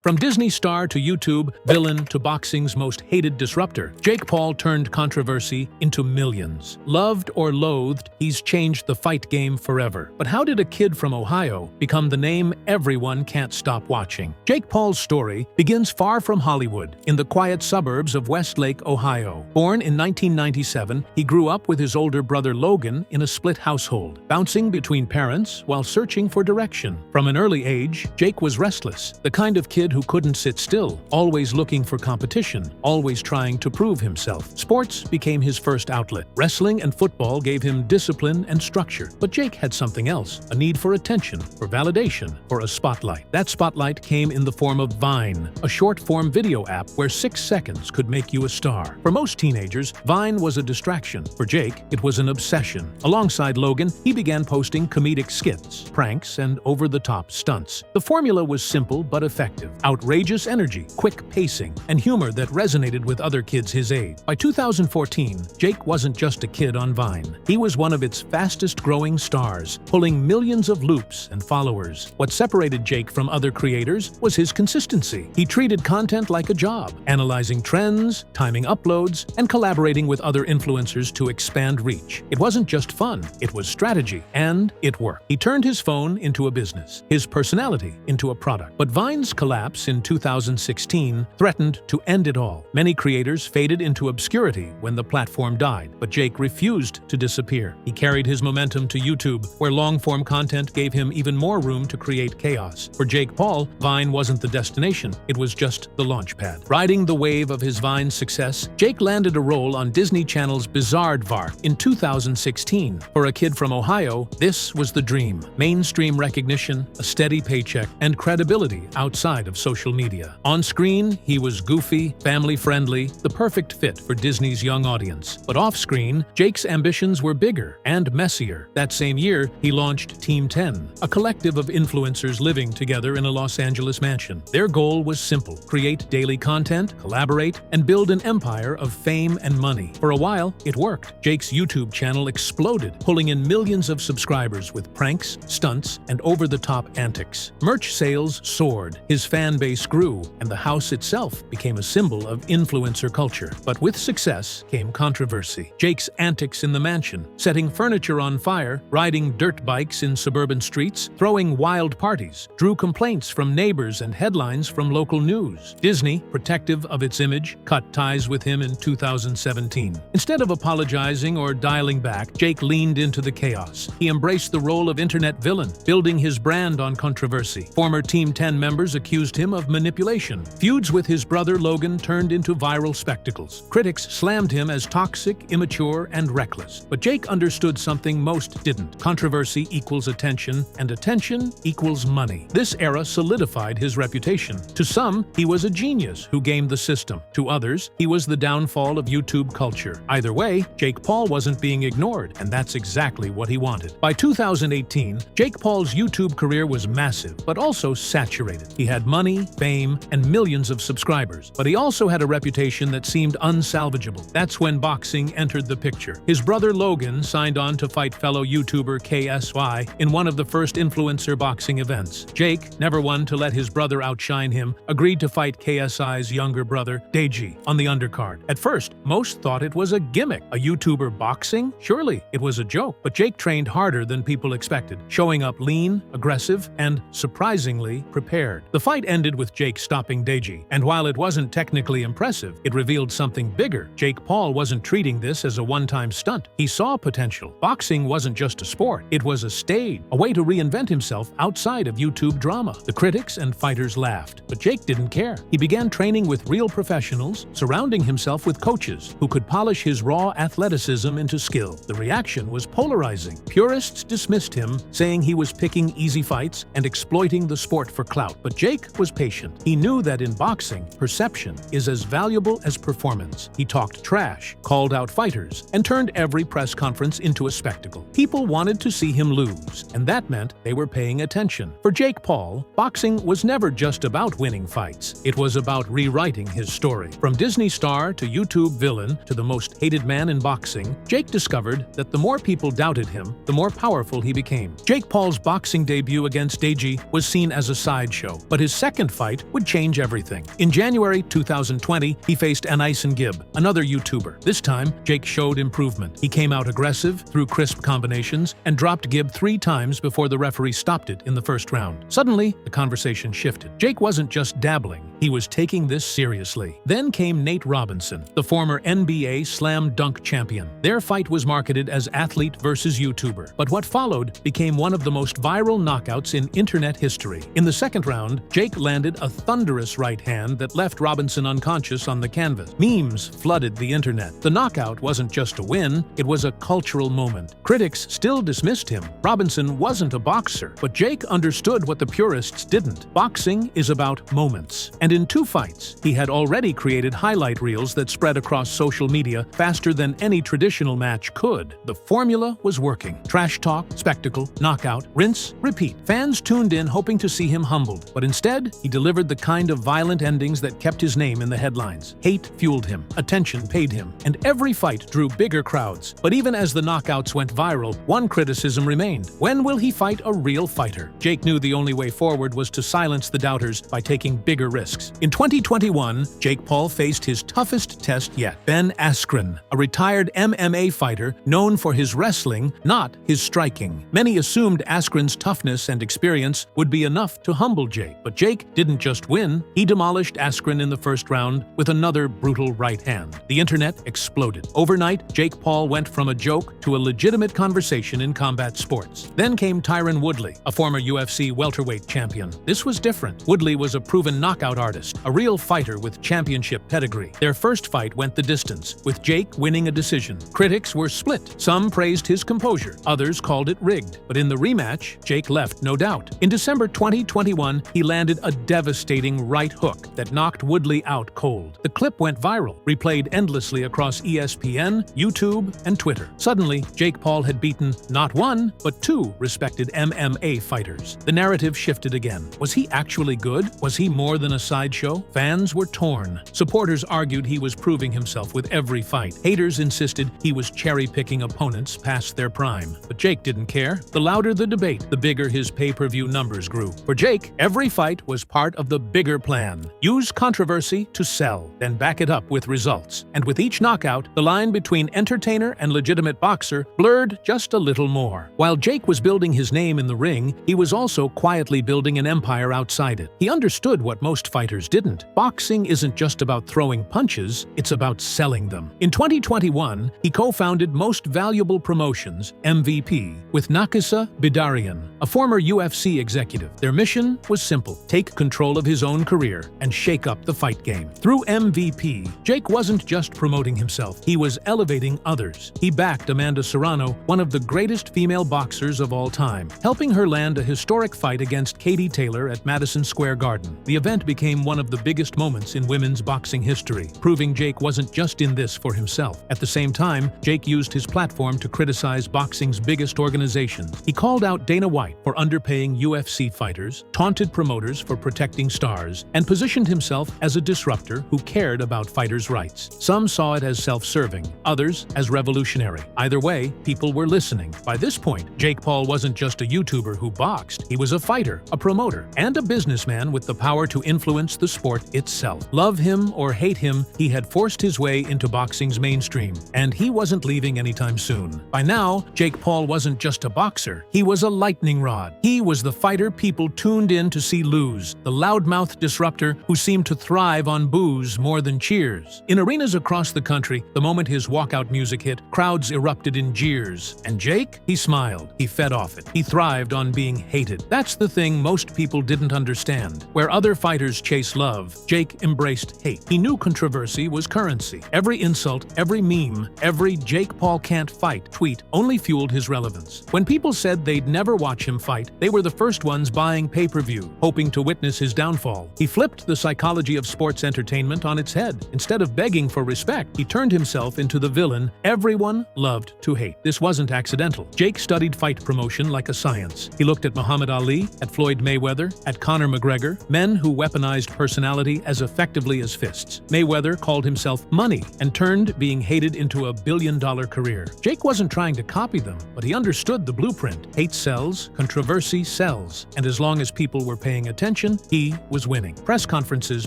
From Disney star to YouTube villain to boxing's most hated disruptor, Jake Paul turned controversy into millions. Loved or loathed, he's changed the fight game forever. But how did a kid from Ohio become the name everyone can't stop watching? Jake Paul's story begins far from Hollywood, in the quiet suburbs of Westlake, Ohio. Born in 1997, he grew up with his older brother Logan in a split household, bouncing between parents while searching for direction. From an early age, Jake was restless, the kind of kid who couldn't sit still, always looking for competition, always trying to prove himself. Sports became his first outlet. Wrestling and football gave him discipline and structure. But Jake had something else, a need for attention, for validation, for a spotlight. That spotlight came in the form of Vine, a short-form video app where 6 seconds could make you a star. For most teenagers, Vine was a distraction. For Jake, it was an obsession. Alongside Logan, he began posting comedic skits, pranks, and over-the-top stunts. The formula was simple but effective. Outrageous energy, quick pacing, and humor that resonated with other kids his age. By 2014, Jake wasn't just a kid on Vine. He was one of its fastest-growing stars, pulling millions of loops and followers. What separated Jake from other creators was his consistency. He treated content like a job, analyzing trends, timing uploads, and collaborating with other influencers to expand reach. It wasn't just fun, it was strategy, and it worked. He turned his phone into a business, his personality into a product. But Vine's collapse in 2016 threatened to end it all. Many creators faded into obscurity when the platform died, but Jake refused to disappear. He carried his momentum to YouTube, where long-form content gave him even more room to create chaos. For Jake Paul, Vine wasn't the destination, it was just the launchpad. Riding the wave of his Vine success, Jake landed a role on Disney Channel's Bizarre in 2016. For a kid from Ohio, this was the dream. Mainstream recognition, a steady paycheck, and credibility outside of social media. On screen, he was goofy, family-friendly, the perfect fit for Disney's young audience. But off-screen, Jake's ambitions were bigger and messier. That same year, he launched Team 10, a collective of influencers living together in a Los Angeles mansion. Their goal was simple: create daily content, collaborate, and build an empire of fame and money. For a while, it worked. Jake's YouTube channel exploded, pulling in millions of subscribers with pranks, stunts, and over-the-top antics. Merch sales soared, his fan base grew, and the house itself became a symbol of influencer culture. But with success came controversy. Jake's antics in the mansion, setting furniture on fire, riding dirt bikes in suburban streets, throwing wild parties, drew complaints from neighbors and headlines from local news. Disney, protective of its image, cut ties with him in 2017. Instead of apologizing or dialing back, Jake leaned into the chaos. He embraced the role of internet villain, building his brand on controversy. Former Team 10 members accused him of manipulation. Feuds with his brother Logan turned into viral spectacles. Critics slammed him as toxic, immature, and reckless. But Jake understood something most didn't. Controversy equals attention, and attention equals money. This era solidified his reputation. To some, he was a genius who gamed the system. To others, he was the downfall of YouTube culture. Either way, Jake Paul wasn't being ignored, and that's exactly what he wanted. By 2018, Jake Paul's YouTube career was massive, but also saturated. He had money, fame, and millions of subscribers. But he also had a reputation that seemed unsalvageable. That's when boxing entered the picture. His brother Logan signed on to fight fellow YouTuber KSY in one of the first influencer boxing events. Jake, never one to let his brother outshine him, agreed to fight KSI's younger brother, Deji, on the undercard. At first, most thought it was a gimmick. A YouTuber boxing? Surely it was a joke. But Jake trained harder than people expected, showing up lean, aggressive, and surprisingly prepared. The fight ended with Jake stopping Deji, and while it wasn't technically impressive, it revealed something bigger. Jake Paul wasn't treating this as a one-time stunt. He saw potential. Boxing wasn't just a sport, it was a stage, a way to reinvent himself outside of YouTube drama. The critics and fighters laughed, but Jake didn't care. He began training with real professionals, surrounding himself with coaches who could polish his raw athleticism into skill. The reaction was polarizing. Purists dismissed him, saying he was picking easy fights and exploiting the sport for clout. But Jake was patient. He knew that in boxing, perception is as valuable as performance. He talked trash, called out fighters, and turned every press conference into a spectacle. People wanted to see him lose, and that meant they were paying attention. For Jake Paul, boxing was never just about winning fights. It was about rewriting his story. From Disney star to YouTube villain to the most hated man in boxing, Jake discovered that the more people doubted him, the more powerful he became. Jake Paul's boxing debut against Deji was seen as a sideshow, but his second second fight would change everything. In January 2020, he faced Anison Gibb, another YouTuber. This time, Jake showed improvement. He came out aggressive, threw crisp combinations, and dropped Gibb 3 times before the referee stopped it in the first round. Suddenly, the conversation shifted. Jake wasn't just dabbling. He was taking this seriously. Then came Nate Robinson, the former NBA slam dunk champion. Their fight was marketed as athlete versus YouTuber, but what followed became one of the most viral knockouts in internet history. In the second round, Jake landed a thunderous right hand that left Robinson unconscious on the canvas. Memes flooded the internet. The knockout wasn't just a win, it was a cultural moment. Critics still dismissed him. Robinson wasn't a boxer, but Jake understood what the purists didn't. Boxing is about moments. And in 2 fights, he had already created highlight reels that spread across social media faster than any traditional match could. The formula was working. Trash talk, spectacle, knockout, rinse, repeat. Fans tuned in hoping to see him humbled, but instead, he delivered the kind of violent endings that kept his name in the headlines. Hate fueled him, attention paid him, and every fight drew bigger crowds. But even as the knockouts went viral, one criticism remained. When will he fight a real fighter? Jake knew the only way forward was to silence the doubters by taking bigger risks. In 2021, Jake Paul faced his toughest test yet. Ben Askren, a retired MMA fighter known for his wrestling, not his striking. Many assumed Askren's toughness and experience would be enough to humble Jake, but Jake didn't just win, he demolished Askren in the first round with another brutal right hand. The internet exploded. Overnight, Jake Paul went from a joke to a legitimate conversation in combat sports. Then came Tyron Woodley, a former UFC welterweight champion. This was different. Woodley was a proven knockout artist, a real fighter with championship pedigree. Their first fight went the distance, with Jake winning a decision. Critics were split. Some praised his composure, others called it rigged. But in the rematch, Jake left no doubt. In December 2021, he landed a devastating right hook that knocked Woodley out cold. The clip went viral, replayed endlessly across ESPN, YouTube, and Twitter. Suddenly, Jake Paul had beaten not 1, but 2 respected MMA fighters. The narrative shifted again. Was he actually good? Was he more than a sideshow? Fans were torn. Supporters argued he was proving himself with every fight. Haters insisted he was cherry-picking opponents past their prime. But Jake didn't care. The louder the debate, the bigger his pay-per-view numbers grew. For Jake, every fight was part of the bigger plan. Use controversy to sell, then back it up with results. And with each knockout, the line between entertainer and legitimate boxer blurred just a little more. While Jake was building his name in the ring, he was also quietly building an empire outside it. He understood what most fighters didn't. Boxing isn't just about throwing punches, it's about selling them. In 2021, he co-founded Most Valuable Promotions, MVP, with Nakisa Bidarian, a former UFC executive. Their mission was simple: take control of his own career and shake up the fight game. Through MVP, Jake wasn't just promoting himself, he was elevating others. He backed Amanda Serrano, one of the greatest female boxers of all time, helping her land a historic fight against Katie Taylor at Madison Square Garden. The event became one of the biggest moments in women's boxing history, proving Jake wasn't just in this for himself. At the same time, Jake used his platform to criticize boxing's biggest organizations. He called out Dana White for underpaying UFC fighters, taunted promoters for protecting stars, and positioned himself as a disruptor who cared about fighters' rights. Some saw it as self-serving, others as revolutionary. Either way, people were listening. By this point, Jake Paul wasn't just a YouTuber who boxed. He was a fighter, a promoter, and a businessman with the power to influence the sport itself. Love him or hate him, he had forced his way into boxing's mainstream, and he wasn't leaving anytime soon. By now, Jake Paul wasn't just a boxer, he was a lightning rod. He was the fighter people tuned in to see lose, the loudmouth disruptor who seemed to thrive on boos more than cheers. In arenas across the country, the moment his walkout music hit, crowds erupted in jeers. And Jake? He smiled. He fed off it. He thrived on being hated. That's the thing most people didn't understand. Where other fighters chase love, Jake embraced hate. He knew controversy was currency. Every insult, every meme, every "Jake Paul can't fight" tweet only fueled his relevance. When people said they'd never watch him fight, they were the first ones buying pay-per-view, hoping to witness his downfall. He flipped the psychology of sports entertainment on its head. Instead of begging for respect, he turned himself into the villain everyone loved to hate. This wasn't accidental. Jake studied fight promotion like a science. He looked at Muhammad Ali, at Floyd Mayweather, at Conor McGregor, men who weaponized personality as effectively as fists. Mayweather called himself money and turned being hated into a billion-dollar career. Jake wasn't trying to copy them, but he understood the blueprint. Hate sells, controversy sells, and as long as people were paying attention, attention, he was winning. Press conferences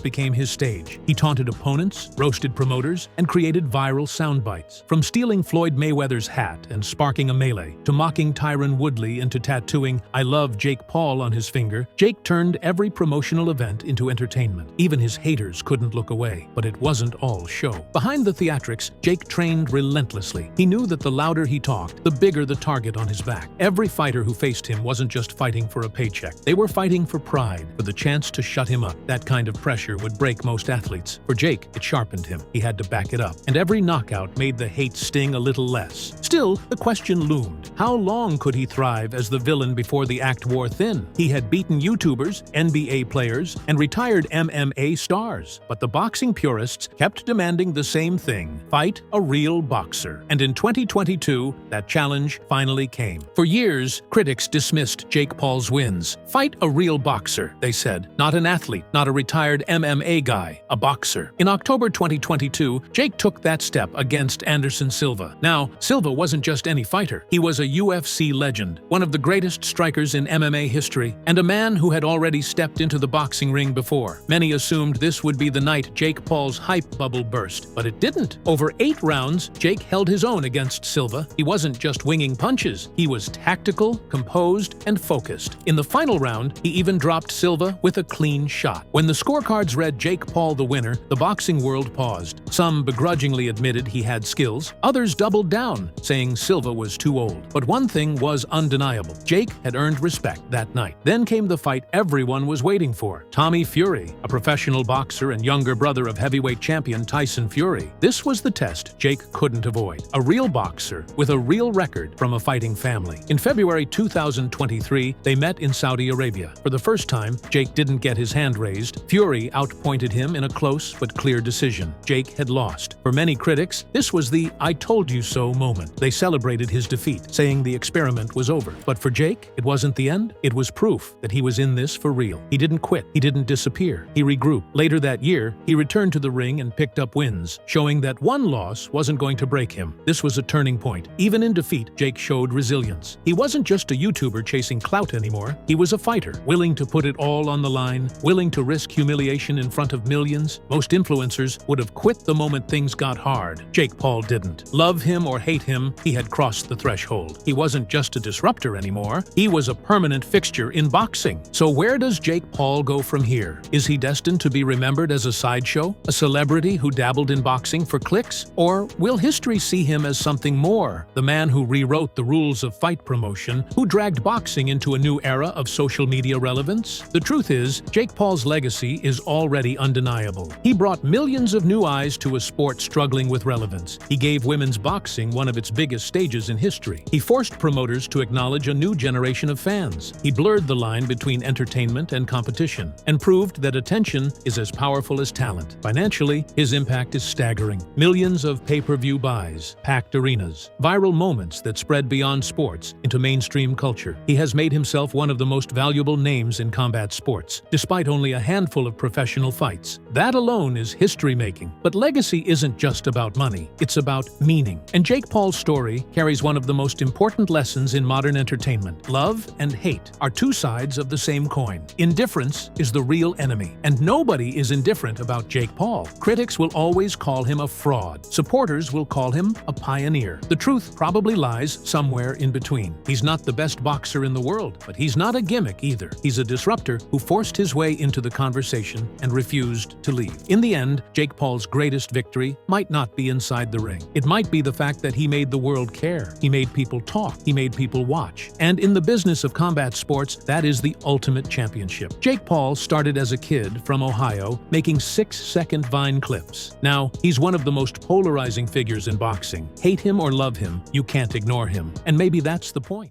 became his stage. He taunted opponents, roasted promoters, and created viral sound bites. From stealing Floyd Mayweather's hat and sparking a melee, to mocking Tyron Woodley into tattooing "I love Jake Paul" on his finger, Jake turned every promotional event into entertainment. Even his haters couldn't look away. But it wasn't all show. Behind the theatrics, Jake trained relentlessly. He knew that the louder he talked, the bigger the target on his back. Every fighter who faced him wasn't just fighting for a paycheck. They were fighting for pride, for the chance to shut him up. That kind of pressure would break most athletes. For Jake, it sharpened him. He had to back it up. And every knockout made the hate sting a little less. Still, the question loomed. How long could he thrive as the villain before the act wore thin? He had beaten YouTubers, NBA players, and retired MMA stars. But the boxing purists kept demanding the same thing: fight a real boxer. And in 2022, that challenge finally came. For years, critics dismissed Jake Paul's wins. Fight a real boxer, they said. Not an athlete, not a retired MMA guy, a boxer. In October 2022, Jake took that step against Anderson Silva. Now, Silva wasn't just any fighter. He was a UFC legend, one of the greatest strikers in MMA history, and a man who had already stepped into the boxing ring before. Many assumed this would be the night Jake Paul's hype bubble burst, but it didn't. Over 8 rounds, Jake held his own against Silva. He wasn't just winging punches. He was tactical, composed, and focused. In the final round, he even dropped Silva with a clean shot. When the scorecards read Jake Paul the winner, the boxing world paused. Some begrudgingly admitted he had skills. Others doubled down, saying Silva was too old. But one thing was undeniable. Jake had earned respect that night. Then came the fight everyone was waiting for. Tommy Fury, a professional boxer and younger brother of heavyweight champion Tyson Fury. This was the test Jake couldn't avoid. A real boxer with a real record from a fighting family. In February 2023, they met in Saudi Arabia. For the first time, Jake didn't get his hand raised. Fury outpointed him in a close but clear decision. Jake had lost. For many critics, this was the "I told you so" moment. They celebrated his defeat, saying the experiment was over. But for Jake, it wasn't the end. It was proof that he was in this for real. He didn't quit. He didn't disappear. He regrouped. Later that year, he returned to the ring and picked up wins, showing that one loss wasn't going to break him. This was a turning point. Even in defeat, Jake showed resilience. He wasn't just a YouTuber chasing clout anymore. He was a fighter, willing to put it all on the line, willing to risk humiliation in front of millions. Most influencers would have quit the moment things got hard. Jake Paul didn't. Love him or hate him, he had crossed the threshold. He wasn't just a disruptor anymore. He was a permanent fixture in boxing. So where does Jake Paul go from here? Is he destined to be remembered as a sideshow? A celebrity who dabbled in boxing for clicks? Or will history see him as something more? The man who rewrote the rules of fight promotion, who dragged boxing into a new era of social media relevance? The truth is, Jake Paul's legacy is already undeniable. He brought millions of new eyes to a sport struggling with relevance. He gave women's boxing one of its biggest stages in history. He forced promoters to acknowledge a new generation of fans. He blurred the line between entertainment and competition, and proved that attention is as powerful as talent. Financially, his impact is staggering. Millions of pay-per-view buys, packed arenas, viral moments that spread beyond sports into mainstream culture. He has made himself one of the most valuable names in combat sports, despite only a handful of professional fights. That alone is history-making. But legacy isn't just about money. It's about meaning. And Jake Paul's story carries one of the most important lessons in modern entertainment. Love and hate are two sides of the same coin. Indifference is the real enemy. And nobody is indifferent about Jake Paul. Critics will always call him a fraud. Supporters will call him a pioneer. The truth probably lies somewhere in between. He's not the best boxer in the world, but he's not a gimmick either. He's a disruptor who forced his way into the conversation and refused to leave. In the end, Jake Paul's greatest victory might not be inside the ring. It might be the fact that he made the world care. He made people talk. He made people watch. And in the business of combat sports, that is the ultimate championship. Jake Paul started as a kid from Ohio, making 6-second Vine clips. Now, he's one of the most polarizing figures in boxing. Hate him or love him, you can't ignore him. And maybe that's the point.